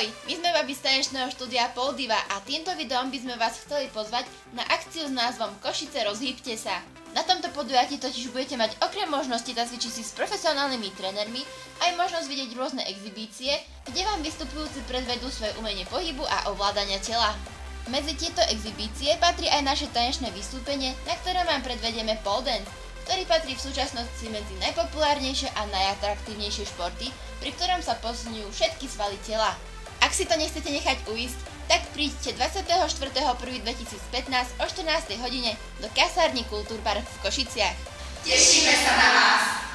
Ahoj, my sme baby z tanečného štúdia Pole Diva a týmto videom by sme vás chceli pozvať na akciu s názvom Košice rozhýbte sa. Na tomto podujatí totiž budete mať okrem možnosti zacvičiť si s profesionálnymi trénermi aj možnosť vidieť rôzne exhibície, kde vám vystupujúci predvedú svoje umenie pohybu a ovládania tela. Medzi tieto exhibície patrí aj naše tanečné vystúpenie, na ktorom vám predvedieme pole dance, ktorý patrí v súčasnosti medzi najpopulárnejšie a najatraktívnejšie športy, pri ktorom sa posilňujú všetky svaly tela. Ak si to nechcete nechať uísť, tak príďte 24.1.2015 o 14. hodine do kasárny Kultúrpark v Košiciach. Tešíme sa na vás!